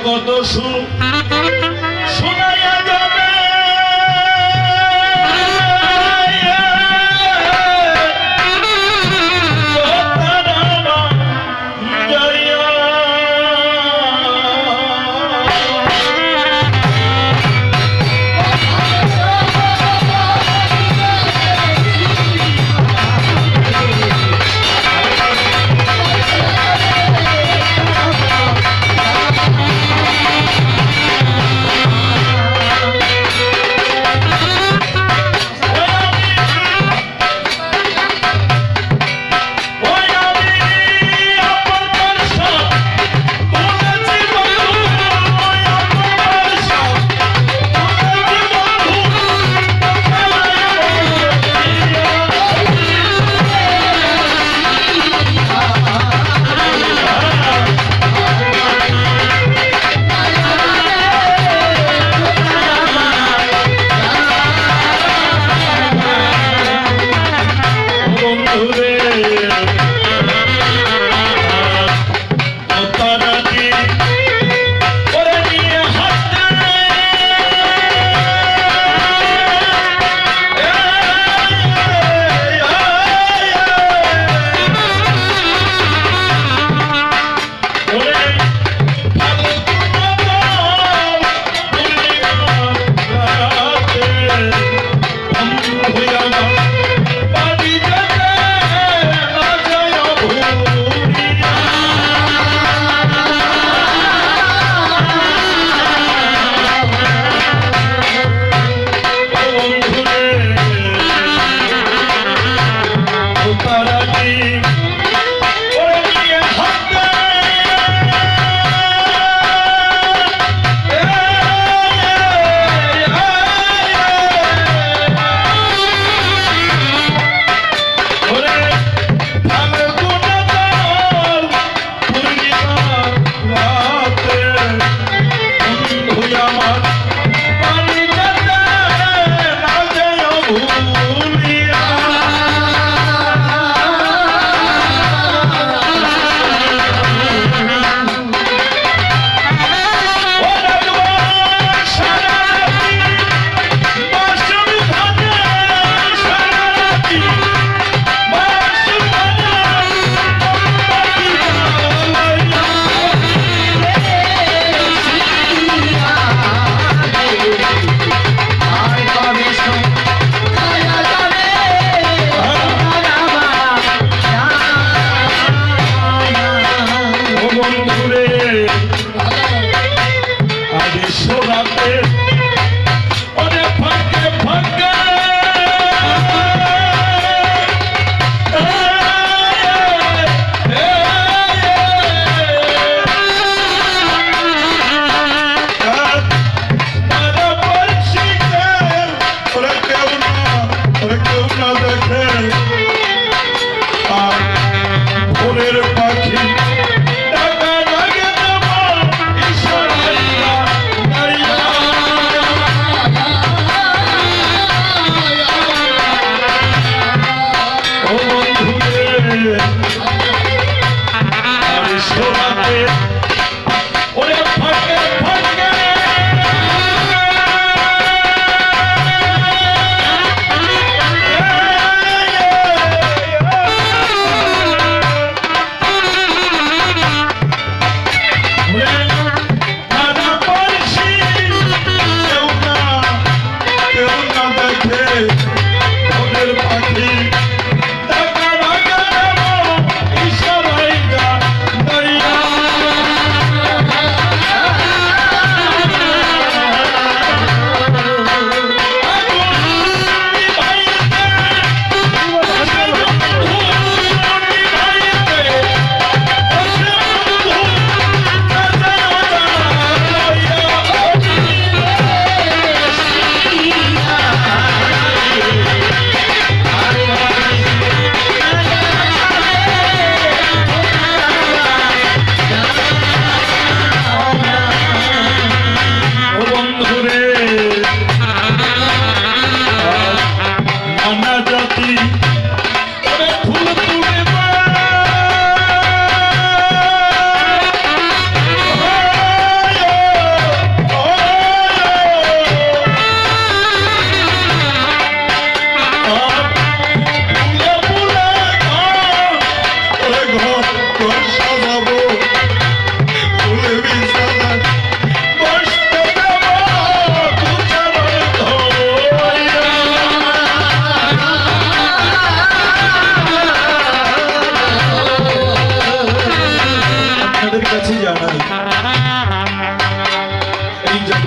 কত শোনাইয়া যাবে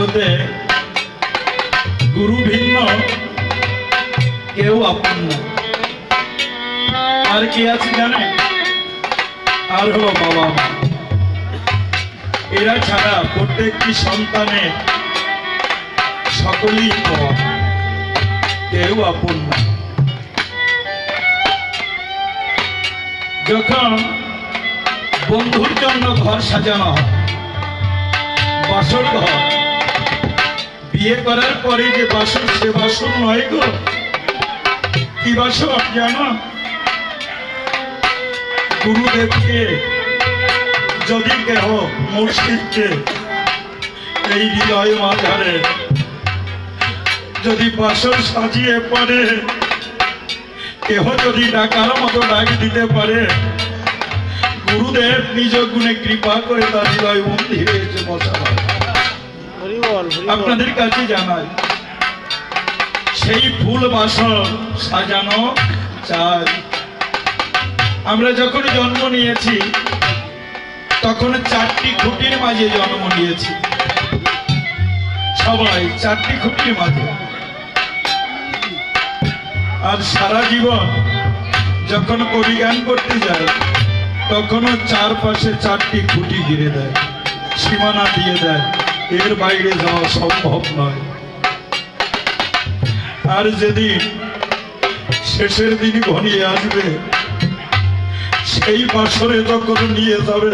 জগতে গুরু ভিন্ন কেউ আপন না। আর কি আছে জানে? আর হলো বাবা মা। এরা ছাড়া প্রত্যেকটি সন্তানের সকলেই পর, কেউ আপন না। যখন বন্ধুর জন্য ঘর সাজানো হয়, বাসর ঘর, বিয়ে করার পরে যে বাসর, সে বাসর নয় গো। কি বাসর জানো? গুরুদেবকে যদি কেহ, মুর্শিদকে এই হৃদয় মাঝারে যদি বাসর সাজিয়ে পড়ে, কেহ যদি ডাকার মতো ডাক দিতে পারে, গুরুদেব নিজ গুণে কৃপা করে তার হৃদয় মন্দিরে এসে বসা হয়। আপনাদের কাছে জানাই, সেই ফুল বাসর সাজানো চাই। আমরা যখন জন্ম নিয়েছি তখন 4টি খুঁটির মাঝে জন্ম নিয়েছি, সবাই 4টি খুঁটির মাঝে। আর সারা জীবন যখন কবি গান করতে যায়, তখনও চারপাশে 4টি খুঁটি ঘিরে দেয়, সীমানা দিয়ে দেয়, এর বাইরে যাওয়া সম্ভব নয়। আর যেদিন শেষের দিন ঘনিয়ে আসবে, সেই বাসরে যখন নিয়ে যাবে,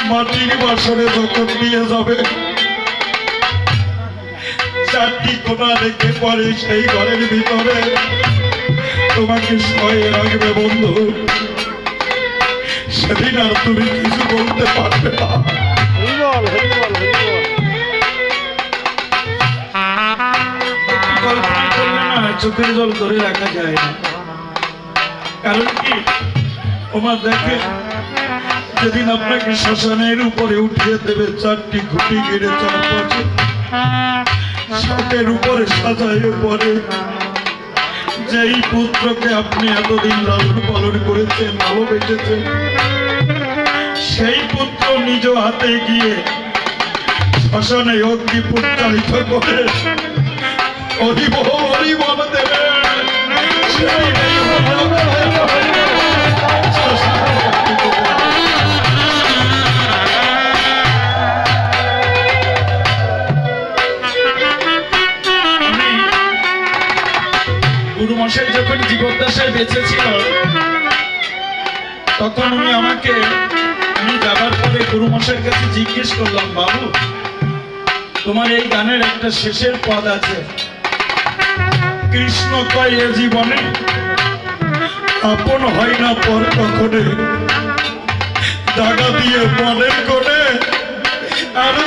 মাটির বাসরে যখন নিয়ে যাবে, 4টি কোণা রেখে পরে সেই ঘরের ভিতরে তোমাকে শয়ে রাখবে বন্ধু। সেদিন আর তুমি কিছু বলতে পারবে না। কল্পনা করলে না চোখের জল ধরে রাখা যায় না। কারণ কি, তোমার দেখে যেদিন আপনাকে শ্মশানের উপরে উঠিয়ে দেবে, 4টি খুঁটি ঘিরে চারপাশে শোকের উপরে সাজাইয়ে পরে, যেই পুত্রকে আপনি এতদিন লালন পালন করেছেন, ভালোবেসেছেন, সেই পুত্র নিজ হাতে গিয়ে শ্মশানে অগ্নি প্রজ্বালিত করে হরিবল দেবে। গুরুমশাই যখন জীবদ্দশায় বেঁচে ছিল, তখন উনি আমাকে, আমি যাবার পরে গুরুমশাইয়ের কাছে জিজ্ঞেস করলাম, বাবু তোমার এই গানের একটা শেষের পদ আছে, কৃষ্ণ কয় এ জীবনে আপন হয় না পর কখনে, দাগা দিয়ে মনের কোণে আরো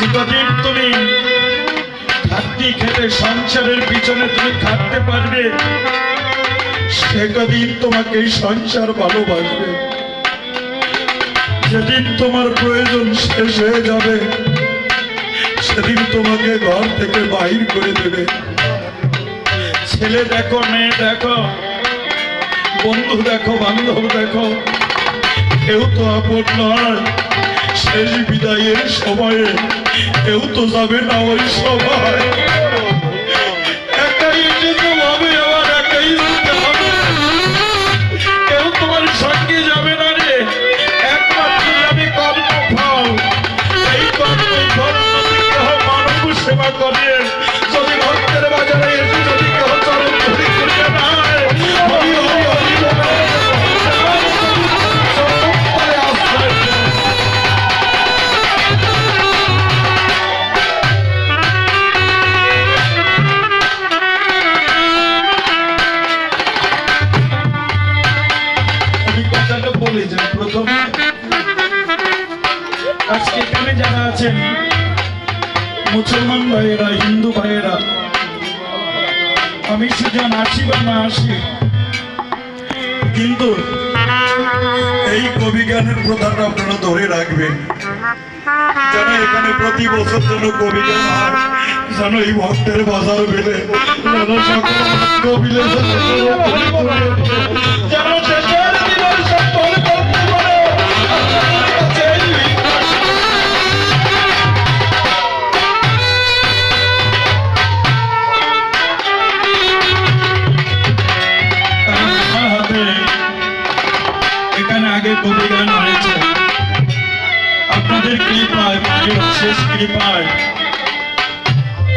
যতদিন তুমি খাটনি খেতে সংসারের পিছনে তুমি খাটতে পারবে, সেদিন তোমাকে এই সংসার ভালোবাসবে। যেদিন তোমার প্রয়োজন শেষ হয়ে যাবে, সেদিন তোমাকে ঘর থেকে বাহির করে দেবে। ছেলে দেখো, মেয়ে দেখো, বন্ধু দেখো, বান্ধব দেখো, কেউ তো আপন নয়। শেষ বিদায়ের সময়ে কেউ তো যাবে না ওই সবাই, একাই যেতে হবে, আবার একাই যেতে হবে। কেউ তোমার সঙ্গে যাবে না রে, একমাত্র যাবে কর্মফল। এই কর্মফল যদি কেহ মানব সেবা করে, যদি ভক্তের বাজারে এসে যদি কেহ চরণ ধরে করিয়া নেয়, হরি হরি হরি আজকে এখানে যারা আছেন, মুসলমান ভাইয়েরা, হিন্দু ভাইয়েরা, আমি সুজন আসি বা না আসি, কিন্তু এই কবি গানের প্রধানটা আপনারা ধরে রাখবেন। যারা এখানে প্রতি বছর জন্য কবি গান হয়, যেন এই ভক্তের বাজার বেলে যেন সকল ভক্ত মিলে যেন শেষের দিনের সকল করতে পারে। আপনাদের কাছে এই ভিক্ষা। আমার হাতে এখানে আগে কবি গান হয়েছে, আপনাদের কৃপায়, মায়ের শেষ কৃপায়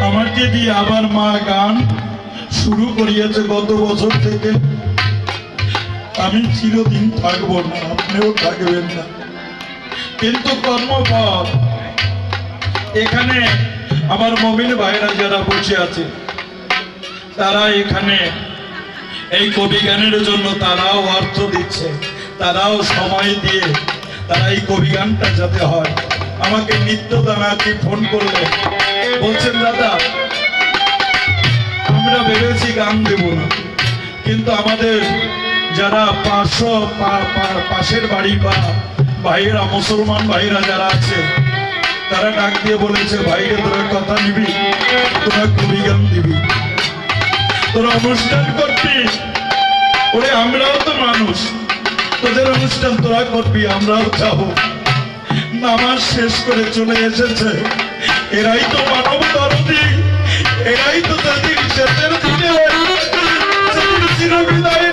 আমার দিদি আবার মা গান শুরু করিয়েছে গত বছর থেকে। আমি চিরদিন থাকবো না, আপনিও থাকবেন না, কিন্তু কর্মপথ এখানে আমার মমিন ভাইরা যারা বসে আছে তারা এখানে এই কবি গানের জন্য তারাও অর্থ দিচ্ছে, তারাও সময় দিয়ে তারা এই কবি গানটা যাতে হয়। আমাকে নিত্য দানাকে ফোন করলে বলছেন দাদা আমরা ভেবেছি গান দেব না, কিন্তু আমাদের যারা পাশের বাড়ি বা ভাইয়েরা মুসলমান ভাইরা যারা আছে তারা ডাক দিয়ে বলেছে ভাইরে তোরা কথা নিবি, তোরা কবি গান দিবি, তোরা অনুষ্ঠান করবি, ওরে আমরাও তো মানুষ, তোদের অনুষ্ঠান তোরা করবি, আমরাও যাবো। নামাজ শেষ করে চলে এসেছে, এরাই তো মানব দরদি, এরাই তো তাদের শেষের দিনে চিরবিদায়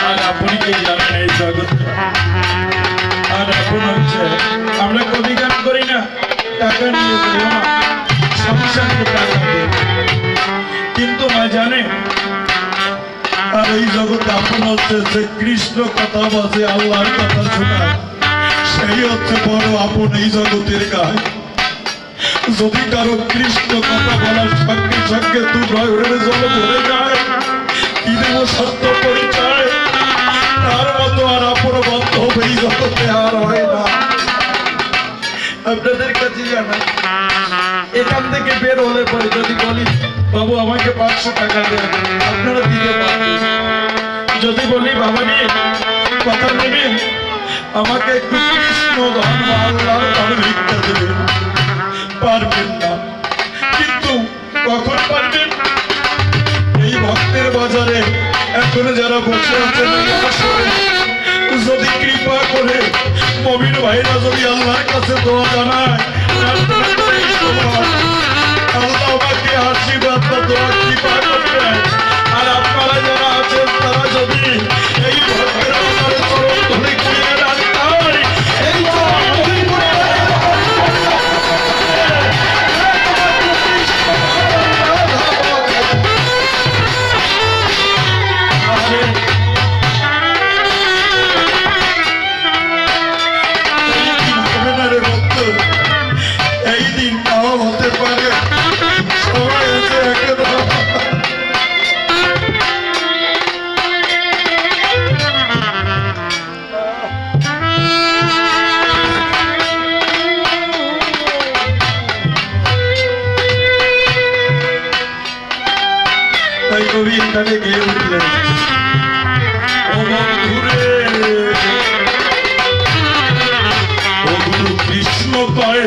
আর আপনি কি জানেন এই জগৎ। আর এখন হচ্ছে আমরা কবি গান করি না, টাকা নিয়ে করি না, সংসারকে টাকা দিয়ে, কিন্তু মা জানে আর এই জগতে আপন হচ্ছে যে কৃষ্ণ কথা বাজে আল্লাহর কথা শোনায়, সেই হচ্ছে বড় আপন এই জগতের গায়ে। যদি কারো কৃষ্ণ কথা বলার সঙ্গে সঙ্গে দু নয়নের জল ভরে যায়, কি দেব সত্য পরিচয়, তার মতো আর আপন বান্ধব এই জগতে আর হয় না। আপনাদের কাছে জানা এখান থেকে বের হলে পরে যদি বলি বাবু আমাকে 500 টাকা দেন, আপনারা দিতে পারবেন। যদি বলি বাবা নিয়ে কথা নেবেন, আমাকে একটু কৃষ্ণ ধন বা আল্লাহর ধন ভিক্ষা দেবেন, পারবেন না। কিন্তু কখন পারবেন? এই ভক্তের বাজারে এখন যারা বসে আছেন যদি কৃপা করে মমিন ভাইরা যদি আল্লাহর কাছে দোয়া জানায়, আল্লাহ আমাকে আশীর্বাদ দোয়া কৃপা করবেন। আর আপনারা যারা আছেন তারা যদি এই ভক্তের বাজারে চরণ ধরে ঘুরিয়ে রাখতে এই কবি এখানে গিয়ে উঠলেন, ও বন্ধুরে ও গুরু কৃষ্ণ কয়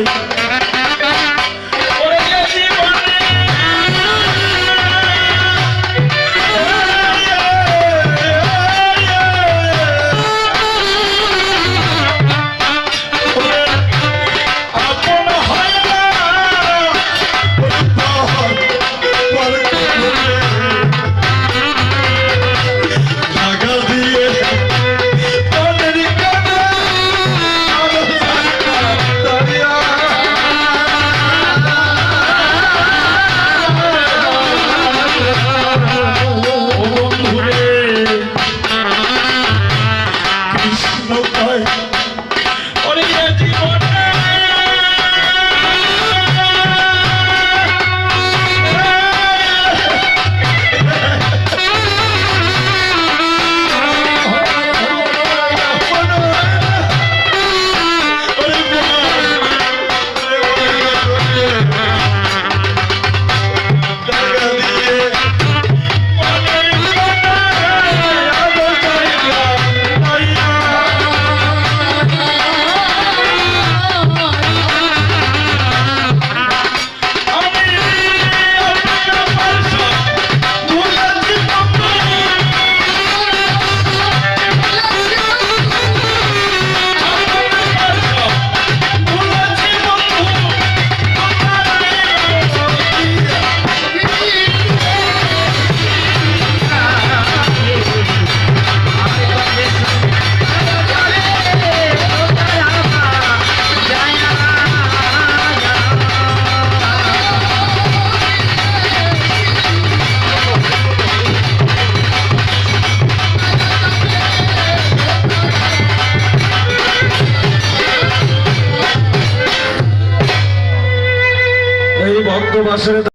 বাসরে